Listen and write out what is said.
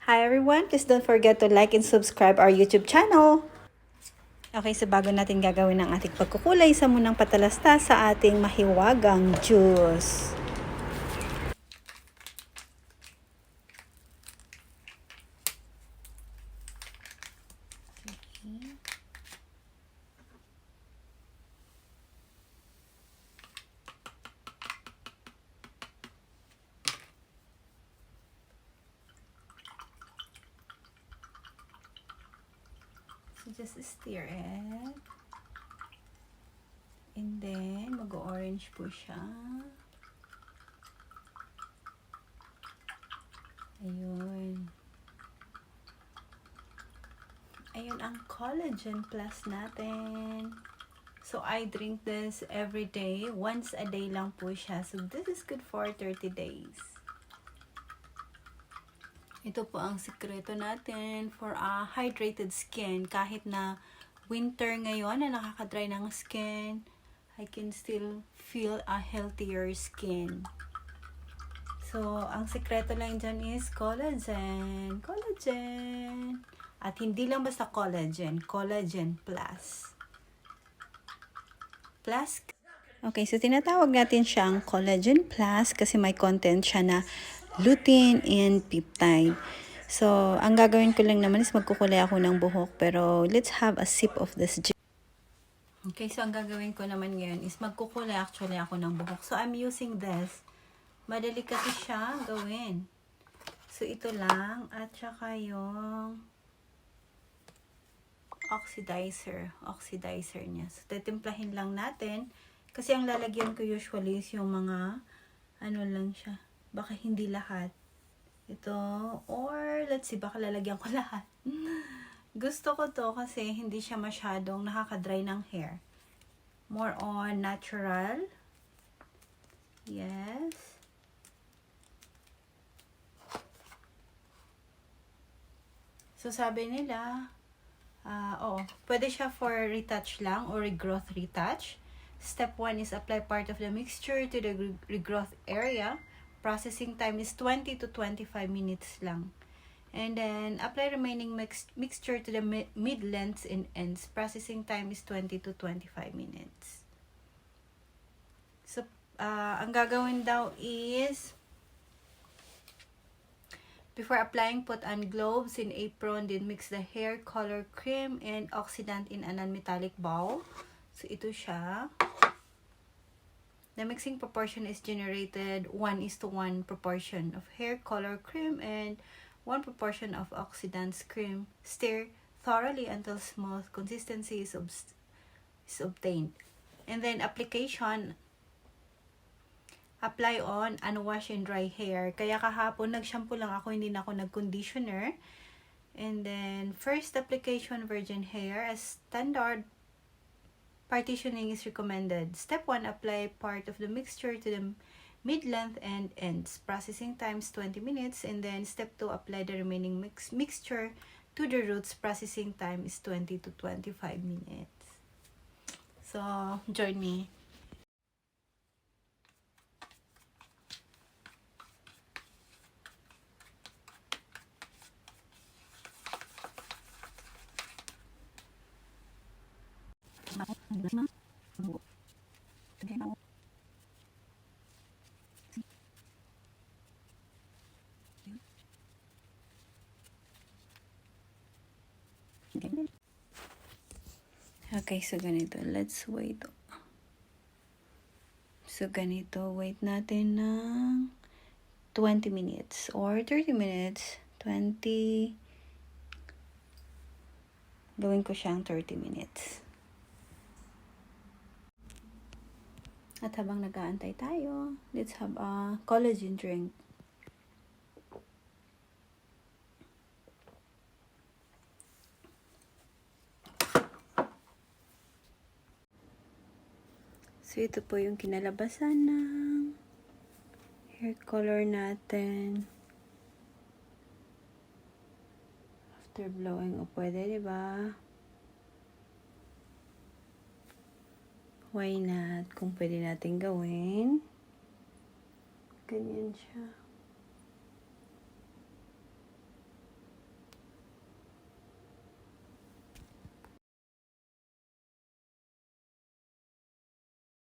Hi everyone, please don't forget to like and subscribe our YouTube channel. Okay, so bago natin gagawin ang ating pagkukulay, isa munang patalasta sa ating mahiwagang juice. Okay. So just stir it. And then, mag-orange po siya. Ayun. Ayun ang collagen plus natin. So, I drink this every day. Once a day lang po siya. So, this is good for 30 days. Ito po ang sikreto natin for a hydrated skin. Kahit na winter ngayon na nakaka-dry ng skin, I can still feel a healthier skin. So, ang sikreto lang dyan is collagen. Collagen. At hindi lang basta collagen. Collagen plus. Plus. Okay, so tinatawag natin siyang collagen plus kasi may content siya na lutein and peptide. So, ang gagawin ko lang naman is magkukulay ako ng buhok. Pero, let's have a sip of this gin. Okay, so ang gagawin ko naman ngayon is magkukulay actually ako ng buhok. So, I'm using this. Madali kasi siya gawin. So, ito lang. At saka yung oxidizer niya. So, titimplahin lang natin. Kasi ang lalagyan ko usually is yung mga, ano lang siya. Baka hindi lahat. Ito, or let's see, baka lalagyan ko lahat. Gusto ko to kasi hindi siya masyadong nakaka-dry ng hair. More on natural. Yes. So, sabi nila, pwede siya for retouch lang or regrowth retouch. Step 1 is apply part of the mixture to the regrowth area. Processing time is 20 to 25 minutes lang. And then, apply remaining mixture to the mid-lengths and ends. Processing time is 20 to 25 minutes. So, ang gagawin daw is, before applying, put on gloves and apron, then mix the hair color cream and oxidant in a non-metallic bowl. So, ito siya. The mixing proportion is generated 1:1 proportion of hair color cream and 1 proportion of oxidants cream. Stir thoroughly until smooth consistency is obtained. And then application, apply on unwashed and dry hair. Kaya kahapon nag-shampoo lang ako, hindi na ako nag-conditioner. And then first application, virgin hair. As standard partitioning is recommended. Step 1, apply part of the mixture to the mid-length and ends. Processing times 20 minutes. And then step 2, apply the remaining mixture to the roots. Processing time is 20 to 25 minutes. So, join me. Okay, so ganito. Let's wait. So ganito, wait natin ng 20 minutes or 30 minutes. 20. Gawin ko siyang 30 minutes. At habang nag-aantay tayo, let's have a collagen drink. So, ito po yung kinalabasan ng hair color natin. After blowing, o pwede, diba? Why not? Kung pwede natin gawin. Ganyan siya.